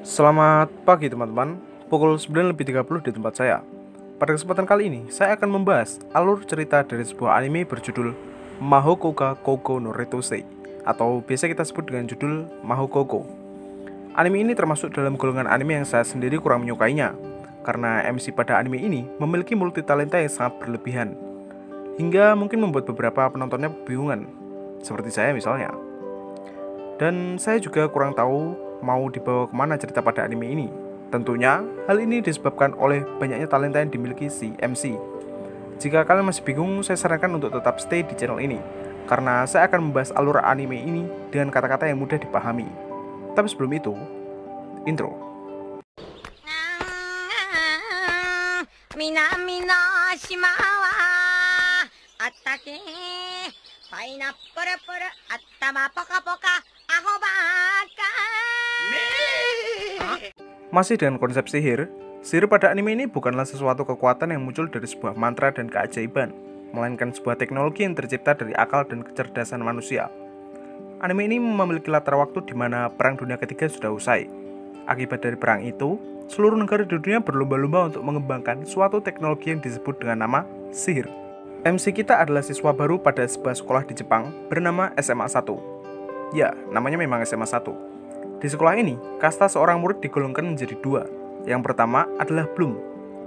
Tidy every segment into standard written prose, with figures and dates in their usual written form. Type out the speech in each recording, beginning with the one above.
Selamat pagi teman-teman, pukul 9.30 di tempat saya. Pada kesempatan kali ini, saya akan membahas alur cerita dari sebuah anime berjudul Mahokouga Koukou no Retousei, atau biasa kita sebut dengan judul Mahokougo. Anime ini termasuk dalam golongan anime yang saya sendiri kurang menyukainya, karena MC pada anime ini memiliki multitalenta yang sangat berlebihan, hingga mungkin membuat beberapa penontonnya kebingungan, seperti saya misalnya. Dan saya juga kurang tahu mau dibawa kemana cerita pada anime ini. Tentunya, hal ini disebabkan oleh banyaknya talenta yang dimiliki si MC. Jika kalian masih bingung, saya sarankan untuk tetap stay di channel ini, karena saya akan membahas alur anime ini dengan kata-kata yang mudah dipahami. Tapi sebelum itu, intro. Masih dengan konsep sihir, sihir pada anime ini bukanlah sesuatu kekuatan yang muncul dari sebuah mantra dan keajaiban, melainkan sebuah teknologi yang tercipta dari akal dan kecerdasan manusia. Anime ini memiliki latar waktu di mana Perang Dunia Ketiga sudah usai. Akibat dari perang itu, seluruh negara di dunia berlomba-lomba untuk mengembangkan suatu teknologi yang disebut dengan nama sihir. MC kita adalah siswa baru pada sebuah sekolah di Jepang bernama SMA 1. Ya, namanya memang SMA 1. Di sekolah ini, kasta seorang murid digolongkan menjadi dua. Yang pertama adalah Bloom,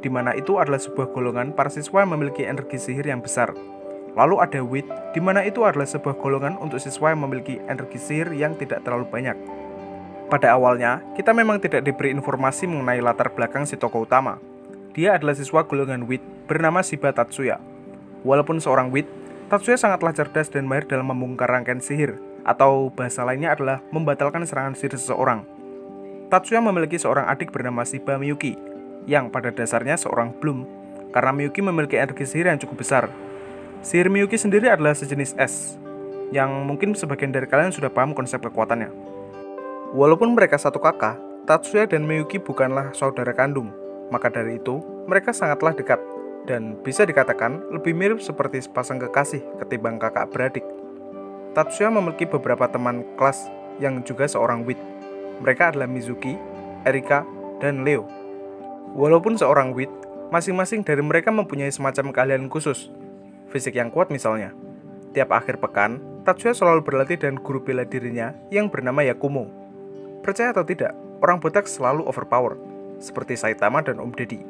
di mana itu adalah sebuah golongan para siswa yang memiliki energi sihir yang besar. Lalu ada Wit, di mana itu adalah sebuah golongan untuk siswa yang memiliki energi sihir yang tidak terlalu banyak. Pada awalnya, kita memang tidak diberi informasi mengenai latar belakang si tokoh utama. Dia adalah siswa golongan Wit bernama Shiba Tatsuya. Walaupun seorang Wit, Tatsuya sangatlah cerdas dan mahir dalam membongkar rangkaian sihir, atau bahasa lainnya adalah membatalkan serangan sihir seseorang. Tatsuya memiliki seorang adik bernama Shiba Miyuki, yang pada dasarnya seorang Bloom, karena Miyuki memiliki energi sihir yang cukup besar. Sihir Miyuki sendiri adalah sejenis es, yang mungkin sebagian dari kalian sudah paham konsep kekuatannya. Walaupun mereka satu kakak, Tatsuya dan Miyuki bukanlah saudara kandung, maka dari itu mereka sangatlah dekat, dan bisa dikatakan lebih mirip seperti sepasang kekasih ketimbang kakak beradik. Tatsuya memiliki beberapa teman kelas yang juga seorang Wit. Mereka adalah Mizuki, Erika, dan Leo. Walaupun seorang Wit, masing-masing dari mereka mempunyai semacam keahlian khusus. Fisik yang kuat misalnya. Tiap akhir pekan, Tatsuya selalu berlatih dengan guru bela dirinya yang bernama Yakumo. Percaya atau tidak, orang botak selalu overpower, seperti Saitama dan Om Deddy.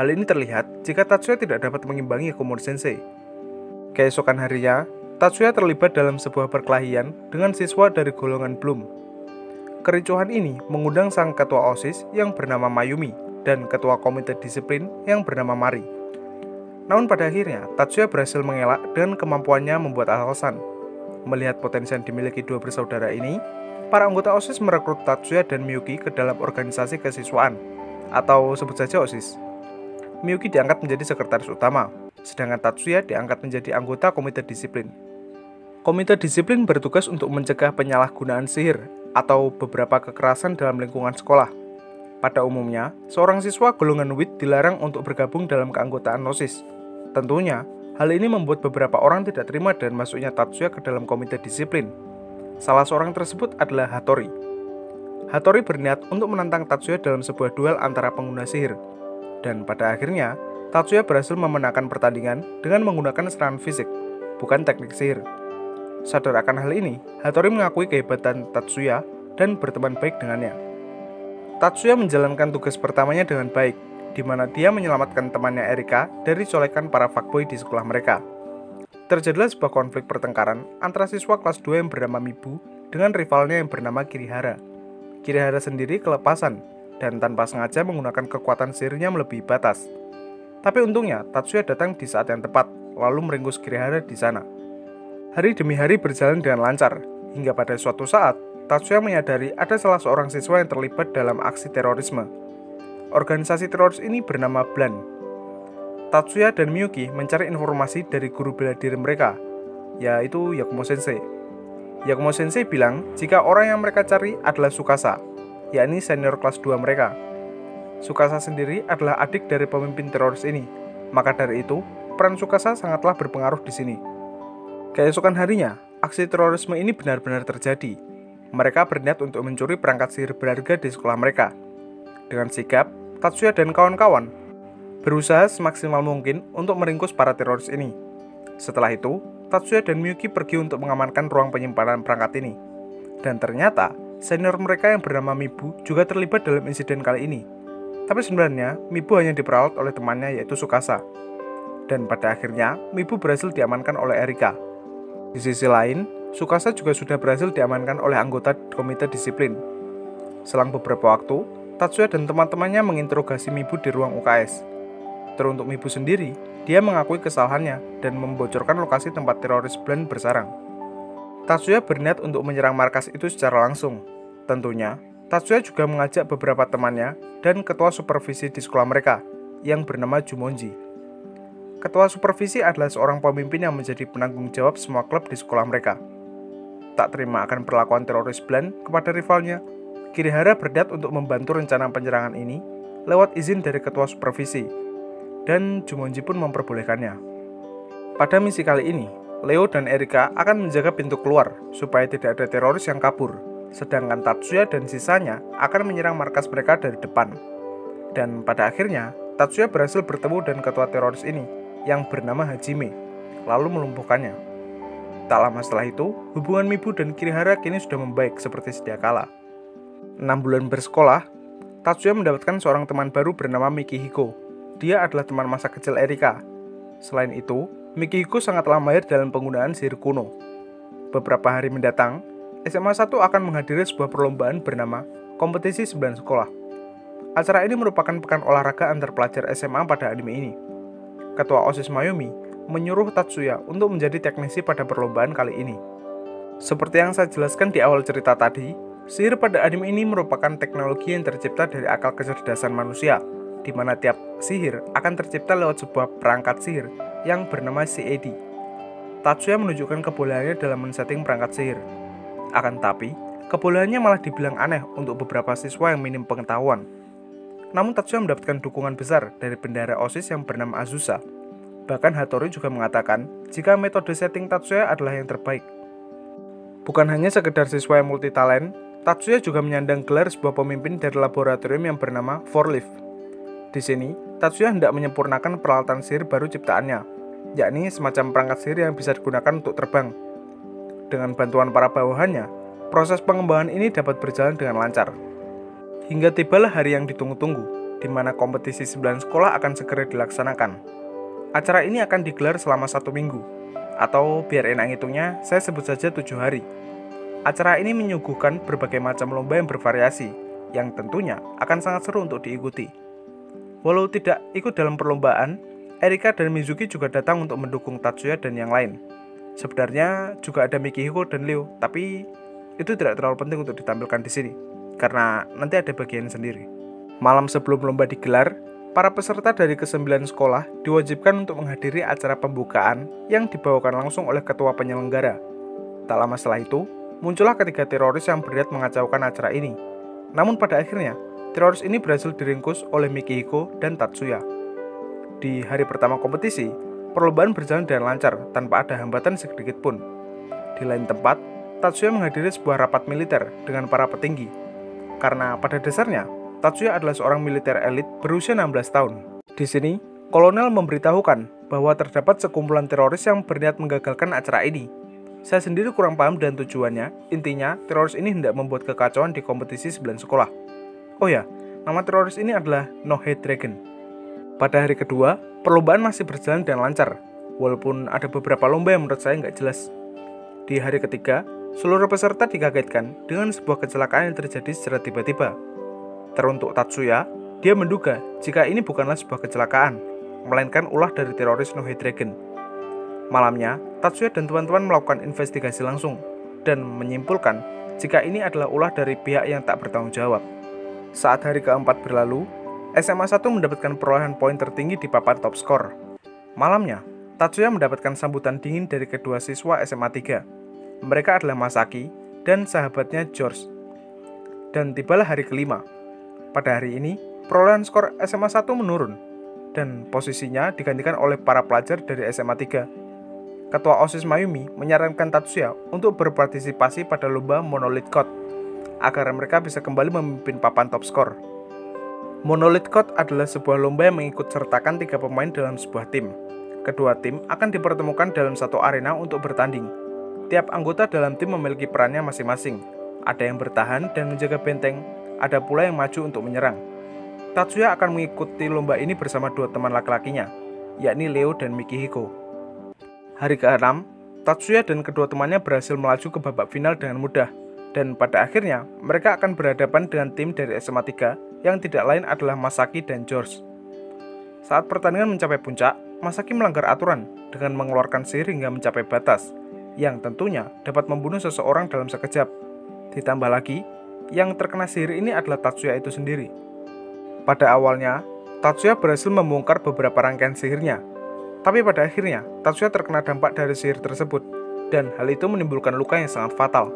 Hal ini terlihat jika Tatsuya tidak dapat mengimbangi Yakumo Sensei. Keesokan harinya, Tatsuya terlibat dalam sebuah perkelahian dengan siswa dari golongan Bloom. Kericuhan ini mengundang sang ketua OSIS yang bernama Mayumi dan ketua komite disiplin yang bernama Mari. Namun pada akhirnya, Tatsuya berhasil mengelak dengan kemampuannya membuat alasan. Melihat potensi yang dimiliki dua bersaudara ini, para anggota OSIS merekrut Tatsuya dan Miyuki ke dalam organisasi kesiswaan, atau sebut saja OSIS. Miyuki diangkat menjadi sekretaris utama, sedangkan Tatsuya diangkat menjadi anggota komite disiplin. Komite disiplin bertugas untuk mencegah penyalahgunaan sihir atau beberapa kekerasan dalam lingkungan sekolah. Pada umumnya, seorang siswa golongan Wit dilarang untuk bergabung dalam keanggotaan OSIS. Tentunya, hal ini membuat beberapa orang tidak terima dan masuknya Tatsuya ke dalam komite disiplin. Salah seorang tersebut adalah Hattori. Hattori berniat untuk menantang Tatsuya dalam sebuah duel antara pengguna sihir. Dan pada akhirnya, Tatsuya berhasil memenangkan pertandingan dengan menggunakan serangan fisik, bukan teknik sihir. Sadar akan hal ini, Hattori mengakui kehebatan Tatsuya dan berteman baik dengannya. Tatsuya menjalankan tugas pertamanya dengan baik, di mana dia menyelamatkan temannya Erika dari colekan para fuckboy di sekolah mereka. Terjadilah sebuah konflik pertengkaran antara siswa kelas 2 yang bernama Mibu dengan rivalnya yang bernama Kirihara. Kirihara sendiri kelepasan, dan tanpa sengaja menggunakan kekuatan sihirnya melebihi batas. Tapi untungnya, Tatsuya datang di saat yang tepat, lalu meringkus Kirihara di sana. Hari demi hari berjalan dengan lancar, hingga pada suatu saat, Tatsuya menyadari ada salah seorang siswa yang terlibat dalam aksi terorisme. Organisasi teroris ini bernama BLAN. Tatsuya dan Miyuki mencari informasi dari guru bela diri mereka, yaitu Yakumo Sensei. Yakumo Sensei bilang jika orang yang mereka cari adalah Tsukasa, yakni senior kelas 2 mereka. Tsukasa sendiri adalah adik dari pemimpin teroris ini, maka dari itu, peran Tsukasa sangatlah berpengaruh di sini. Keesokan harinya, aksi terorisme ini benar-benar terjadi. Mereka berniat untuk mencuri perangkat sihir berharga di sekolah mereka. Dengan sigap, Tatsuya dan kawan-kawan berusaha semaksimal mungkin untuk meringkus para teroris ini. Setelah itu, Tatsuya dan Miyuki pergi untuk mengamankan ruang penyimpanan perangkat ini. Dan ternyata, senior mereka yang bernama Mibu juga terlibat dalam insiden kali ini. Tapi sebenarnya, Mibu hanya diperalat oleh temannya yaitu Tsukasa. Dan pada akhirnya, Mibu berhasil diamankan oleh Erika. Di sisi lain, Tsukasa juga sudah berhasil diamankan oleh anggota komite disiplin. Selang beberapa waktu, Tatsuya dan teman-temannya menginterogasi Mibu di ruang UKS. Teruntuk Mibu sendiri, dia mengakui kesalahannya dan membocorkan lokasi tempat teroris Bland bersarang. Tatsuya berniat untuk menyerang markas itu secara langsung. Tentunya, Tatsuya juga mengajak beberapa temannya dan ketua supervisi di sekolah mereka, yang bernama Jumonji. Ketua supervisi adalah seorang pemimpin yang menjadi penanggung jawab semua klub di sekolah mereka. Tak terima akan perlakuan teroris Bland kepada rivalnya, Kirihara berniat untuk membantu rencana penyerangan ini lewat izin dari ketua supervisi, dan Jumonji pun memperbolehkannya. Pada misi kali ini, Leo dan Erika akan menjaga pintu keluar supaya tidak ada teroris yang kabur, sedangkan Tatsuya dan sisanya akan menyerang markas mereka dari depan. Dan pada akhirnya, Tatsuya berhasil bertemu dengan ketua teroris ini, yang bernama Hajime, lalu melumpuhkannya. Tak lama setelah itu, hubungan Mibu dan Kirihara kini sudah membaik seperti sedia kala. 6 bulan bersekolah, Tatsuya mendapatkan seorang teman baru bernama Mikihiko. Dia adalah teman masa kecil Erika. Selain itu, Mikihiko sangatlah mahir dalam penggunaan sihir kuno. Beberapa hari mendatang, SMA 1 akan menghadiri sebuah perlombaan bernama Kompetisi 9 Sekolah. Acara ini merupakan pekan olahraga antar pelajar SMA pada anime ini. Ketua OSIS Mayumi menyuruh Tatsuya untuk menjadi teknisi pada perlombaan kali ini. Seperti yang saya jelaskan di awal cerita tadi, sihir pada anime ini merupakan teknologi yang tercipta dari akal kecerdasan manusia, di mana tiap sihir akan tercipta lewat sebuah perangkat sihir yang bernama CAD. Tatsuya menunjukkan kebolehannya dalam men-setting perangkat sihir. Akan tetapi, kebolehannya malah dibilang aneh untuk beberapa siswa yang minim pengetahuan. Namun Tatsuya mendapatkan dukungan besar dari bendahara OSIS yang bernama Azusa. Bahkan Hattori juga mengatakan jika metode setting Tatsuya adalah yang terbaik. Bukan hanya sekedar siswa yang multitalent, Tatsuya juga menyandang gelar sebuah pemimpin dari laboratorium yang bernama Forleaf. Di sini, Tatsuya hendak menyempurnakan peralatan sihir baru ciptaannya, yakni semacam perangkat sihir yang bisa digunakan untuk terbang. Dengan bantuan para bawahannya, proses pengembangan ini dapat berjalan dengan lancar. Hingga tibalah hari yang ditunggu-tunggu, di mana kompetisi 9 sekolah akan segera dilaksanakan. Acara ini akan digelar selama 1 minggu, atau biar enak hitungnya, saya sebut saja 7 hari. Acara ini menyuguhkan berbagai macam lomba yang bervariasi, yang tentunya akan sangat seru untuk diikuti. Walau tidak ikut dalam perlombaan, Erika dan Mizuki juga datang untuk mendukung Tatsuya dan yang lain. Sebenarnya juga ada Mikihiko dan Leo, tapi itu tidak terlalu penting untuk ditampilkan di sini, karena nanti ada bagian sendiri. Malam sebelum lomba digelar, para peserta dari ke-9 sekolah diwajibkan untuk menghadiri acara pembukaan yang dibawakan langsung oleh ketua penyelenggara. Tak lama setelah itu, muncullah ketiga teroris yang berniat mengacaukan acara ini. Namun pada akhirnya, teroris ini berhasil diringkus oleh Mikihiko dan Tatsuya. Di hari pertama kompetisi, perlombaan berjalan dengan lancar tanpa ada hambatan sedikit pun. Di lain tempat, Tatsuya menghadiri sebuah rapat militer dengan para petinggi. Karena pada dasarnya, Tatsuya adalah seorang militer elit berusia 16 tahun. Di sini, kolonel memberitahukan bahwa terdapat sekumpulan teroris yang berniat menggagalkan acara ini. Saya sendiri kurang paham dan tujuannya, intinya teroris ini hendak membuat kekacauan di kompetisi 9 sekolah. Oh ya, nama teroris ini adalah No Head Dragon. Pada hari kedua, perlombaan masih berjalan dengan lancar, walaupun ada beberapa lomba yang menurut saya nggak jelas. Di hari ketiga, seluruh peserta dikagetkan dengan sebuah kecelakaan yang terjadi secara tiba-tiba. Teruntuk Tatsuya, dia menduga jika ini bukanlah sebuah kecelakaan, melainkan ulah dari teroris No Head Dragon. Malamnya, Tatsuya dan teman-teman melakukan investigasi langsung dan menyimpulkan jika ini adalah ulah dari pihak yang tak bertanggung jawab. Saat hari keempat berlalu, SMA 1 mendapatkan perolehan poin tertinggi di papan top skor. Malamnya, Tatsuya mendapatkan sambutan dingin dari kedua siswa SMA 3. Mereka adalah Masaki dan sahabatnya George. Dan tibalah hari kelima. Pada hari ini, perolehan skor SMA 1 menurun, dan posisinya digantikan oleh para pelajar dari SMA 3. Ketua OSIS Mayumi menyarankan Tatsuya untuk berpartisipasi pada lomba Monolith Code agar mereka bisa kembali memimpin papan top skor. Monolith Code adalah sebuah lomba yang mengikut sertakan 3 pemain dalam sebuah tim. Kedua tim akan dipertemukan dalam satu arena untuk bertanding. Tiap anggota dalam tim memiliki perannya masing-masing. Ada yang bertahan dan menjaga benteng, ada pula yang maju untuk menyerang. Tatsuya akan mengikuti lomba ini bersama 2 teman laki-lakinya, yakni Leo dan Mikihiko. Hari ke-6, Tatsuya dan kedua temannya berhasil melaju ke babak final dengan mudah, dan pada akhirnya mereka akan berhadapan dengan tim dari SMA 3 yang tidak lain adalah Masaki dan George. Saat pertandingan mencapai puncak, Masaki melanggar aturan dengan mengeluarkan sihir hingga mencapai batas, yang tentunya dapat membunuh seseorang dalam sekejap. Ditambah lagi, yang terkena sihir ini adalah Tatsuya itu sendiri. Pada awalnya, Tatsuya berhasil membongkar beberapa rangkaian sihirnya, tapi pada akhirnya Tatsuya terkena dampak dari sihir tersebut, dan hal itu menimbulkan luka yang sangat fatal.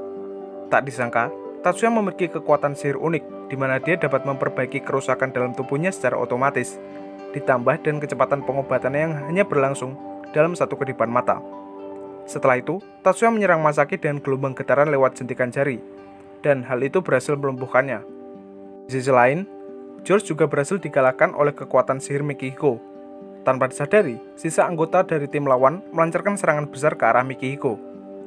Tak disangka, Tatsuya memiliki kekuatan sihir unik, di mana dia dapat memperbaiki kerusakan dalam tubuhnya secara otomatis, ditambah dan kecepatan pengobatannya yang hanya berlangsung dalam satu kedipan mata. Setelah itu, Tatsuya menyerang Masaki dengan gelombang getaran lewat jentikan jari, dan hal itu berhasil melumpuhkannya. Di sisi lain, George juga berhasil dikalahkan oleh kekuatan sihir Mikihiko. Tanpa disadari, sisa anggota dari tim lawan melancarkan serangan besar ke arah Mikihiko.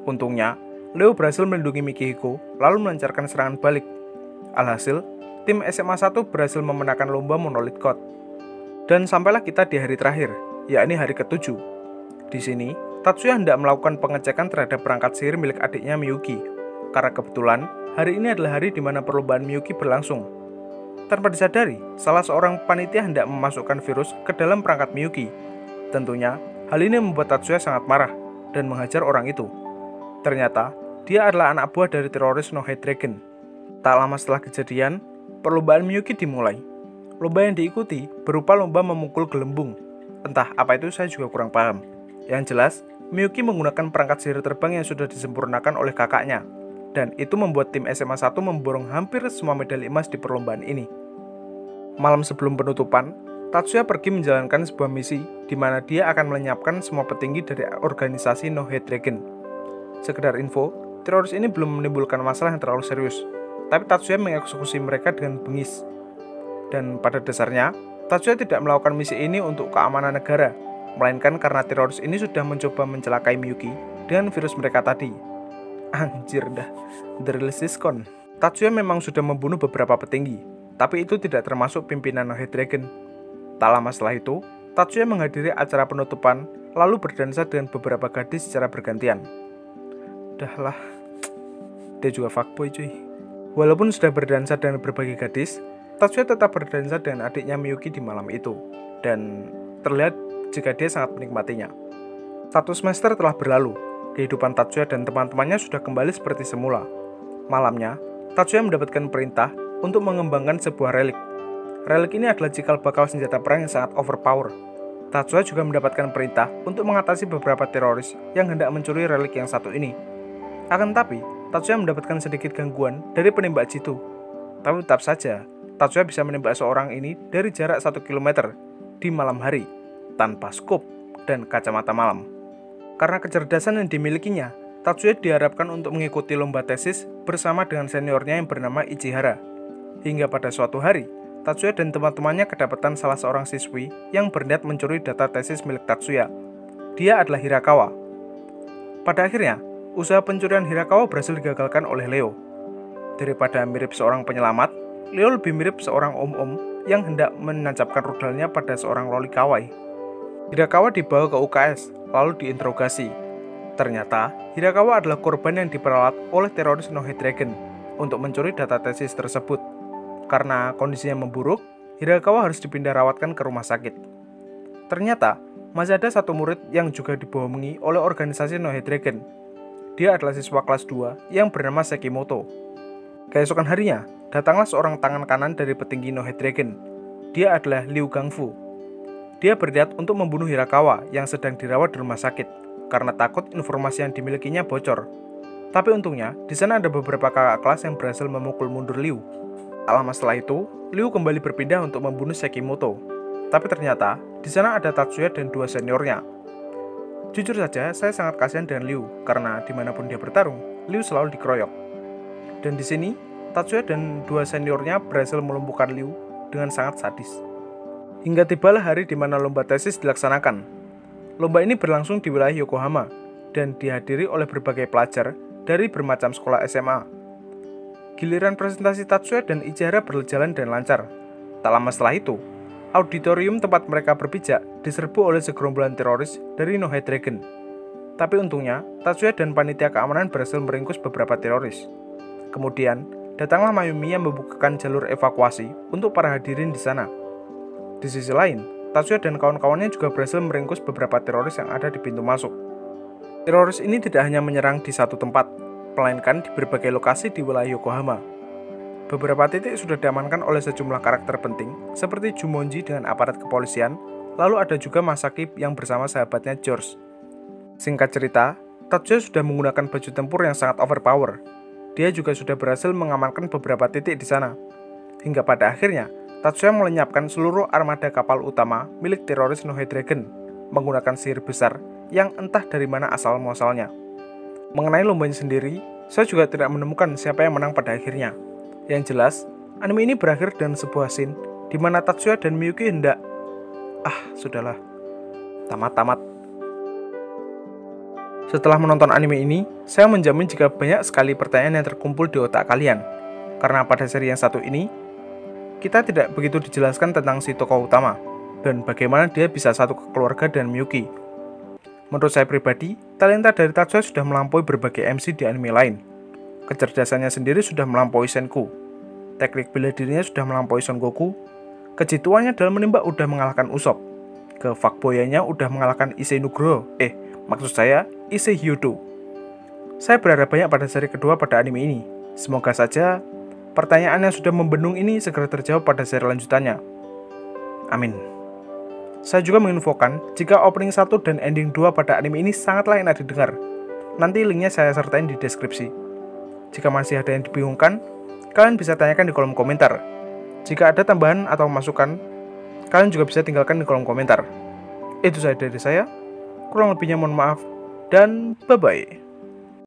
Untungnya, Leo berhasil melindungi Mikihiko, lalu melancarkan serangan balik. Alhasil, tim SMA 1 berhasil memenangkan lomba Monolith Code. Dan sampailah kita di hari terakhir, yakni hari ke-7. Di sini, Tatsuya hendak melakukan pengecekan terhadap perangkat sihir milik adiknya Miyuki, karena kebetulan hari ini adalah hari di mana perlombaan Miyuki berlangsung. Tanpa disadari, salah seorang panitia hendak memasukkan virus ke dalam perangkat Miyuki. Tentunya, hal ini membuat Tatsuya sangat marah dan menghajar orang itu. Ternyata, dia adalah anak buah dari teroris No Hate Dragon. Tak lama setelah kejadian, perlombaan Miyuki dimulai. Lomba yang diikuti berupa lomba memukul gelembung. Entah apa itu, saya juga kurang paham. Yang jelas, Miyuki menggunakan perangkat sihir terbang yang sudah disempurnakan oleh kakaknya, dan itu membuat tim SMA 1 memborong hampir semua medali emas di perlombaan ini. Malam sebelum penutupan, Tatsuya pergi menjalankan sebuah misi di mana dia akan melenyapkan semua petinggi dari organisasi No Hate Dragon. Sekedar info, teroris ini belum menimbulkan masalah yang terlalu serius, tapi Tatsuya mengeksekusi mereka dengan bengis. Dan pada dasarnya, Tatsuya tidak melakukan misi ini untuk keamanan negara, melainkan karena teroris ini sudah mencoba mencelakai Miyuki dengan virus mereka tadi. Anjir dah, the release is gone. Tatsuya memang sudah membunuh beberapa petinggi, tapi itu tidak termasuk pimpinan No Hate Dragon. Tak lama setelah itu, Tatsuya menghadiri acara penutupan, lalu berdansa dengan beberapa gadis secara bergantian. Dahlah, dia juga fuckboy cuy. Walaupun sudah berdansa dengan berbagai gadis, Tatsuya tetap berdansa dengan adiknya Miyuki di malam itu, dan terlihat jika dia sangat menikmatinya. 1 semester telah berlalu, kehidupan Tatsuya dan teman-temannya sudah kembali seperti semula. Malamnya, Tatsuya mendapatkan perintah untuk mengembangkan sebuah relik. Relik ini adalah cikal bakal senjata perang yang sangat overpower. Tatsuya juga mendapatkan perintah untuk mengatasi beberapa teroris yang hendak mencuri relik yang satu ini. Akan tetapi, Tatsuya mendapatkan sedikit gangguan dari penembak jitu. Tapi tetap saja, Tatsuya bisa menembak seorang ini dari jarak 1 km di malam hari, tanpa skop dan kacamata malam. Karena kecerdasan yang dimilikinya, Tatsuya diharapkan untuk mengikuti lomba tesis bersama dengan seniornya yang bernama Ichihara. Hingga pada suatu hari, Tatsuya dan teman-temannya kedapatan salah seorang siswi yang berniat mencuri data tesis milik Tatsuya. Dia adalah Hirakawa. Pada akhirnya, usaha pencurian Hirakawa berhasil digagalkan oleh Leo. Daripada mirip seorang penyelamat, Leo lebih mirip seorang om-om yang hendak menancapkan rudalnya pada seorang loli kawaii. Hirakawa dibawa ke UKS, lalu diinterogasi. Ternyata, Hirakawa adalah korban yang diperalat oleh teroris No Hate Dragon untuk mencuri data tesis tersebut. Karena kondisinya memburuk, Hirakawa harus dipindah rawatkan ke rumah sakit. Ternyata, masih ada satu murid yang juga dibohongi oleh organisasi No Hate Dragon. Dia adalah siswa kelas 2 yang bernama Sekimoto. Keesokan harinya, datanglah seorang tangan kanan dari petinggi No Hate Dragon. Dia adalah Liu Gangfu. Dia berniat untuk membunuh Hirakawa yang sedang dirawat di rumah sakit karena takut informasi yang dimilikinya bocor. Tapi untungnya, di sana ada beberapa kakak kelas yang berhasil memukul mundur Liu. Tak lama setelah itu, Liu kembali berpindah untuk membunuh Sekimoto. Tapi ternyata, di sana ada Tatsuya dan 2 seniornya. Jujur saja, saya sangat kasihan dengan Liu, karena dimanapun dia bertarung, Liu selalu dikeroyok. Dan di sini, Tatsuya dan dua seniornya berhasil melumpuhkan Liu dengan sangat sadis. Hingga tibalah hari di mana lomba tesis dilaksanakan. Lomba ini berlangsung di wilayah Yokohama, dan dihadiri oleh berbagai pelajar dari bermacam sekolah SMA. Giliran presentasi Tatsuya dan Ichihara berjalan dan lancar. Tak lama setelah itu, auditorium tempat mereka berpijak diserbu oleh segerombolan teroris dari No Hate Dragon. Tapi untungnya, Tatsuya dan panitia keamanan berhasil meringkus beberapa teroris. Kemudian, datanglah Mayumi yang membukakan jalur evakuasi untuk para hadirin di sana. Di sisi lain, Tatsuya dan kawan-kawannya juga berhasil meringkus beberapa teroris yang ada di pintu masuk. Teroris ini tidak hanya menyerang di satu tempat, melainkan di berbagai lokasi di wilayah Yokohama. Beberapa titik sudah diamankan oleh sejumlah karakter penting, seperti Jumonji dengan aparat kepolisian, lalu ada juga Masaki yang bersama sahabatnya George. Singkat cerita, Tatsuya sudah menggunakan baju tempur yang sangat overpower. Dia juga sudah berhasil mengamankan beberapa titik di sana. Hingga pada akhirnya, Tatsuya melenyapkan seluruh armada kapal utama milik teroris No Hate Dragon menggunakan sihir besar yang entah dari mana asal-muasalnya. Mengenai lombanya sendiri, saya juga tidak menemukan siapa yang menang pada akhirnya. Yang jelas, anime ini berakhir dengan sebuah scene di mana Tatsuya dan Miyuki hendak sudahlah, tamat. Setelah menonton anime ini, saya menjamin jika banyak sekali pertanyaan yang terkumpul di otak kalian. Karena pada seri yang satu ini, kita tidak begitu dijelaskan tentang si tokoh utama, dan bagaimana dia bisa satu keluarga dengan Miyuki. Menurut saya pribadi, talenta dari Tatsuya sudah melampaui berbagai MC di anime lain. Kecerdasannya sendiri sudah melampaui Senku. Teknik bela dirinya sudah melampaui Son Goku. Kejituannya dalam menembak udah mengalahkan Usopp. Kefuckboyannya udah mengalahkan Issei Nugroho. Maksud saya, Issei Hyodo. Saya berharap banyak pada seri kedua pada anime ini. Semoga saja pertanyaan yang sudah membendung ini segera terjawab pada seri lanjutannya. Amin. Saya juga menginfokan jika opening 1 dan ending 2 pada anime ini sangatlah enak didengar. Nanti linknya saya sertain di deskripsi. Jika masih ada yang dibingungkan, kalian bisa tanyakan di kolom komentar. Jika ada tambahan atau masukan, kalian juga bisa tinggalkan di kolom komentar. Itu saja dari saya. Kurang lebihnya mohon maaf, dan bye-bye.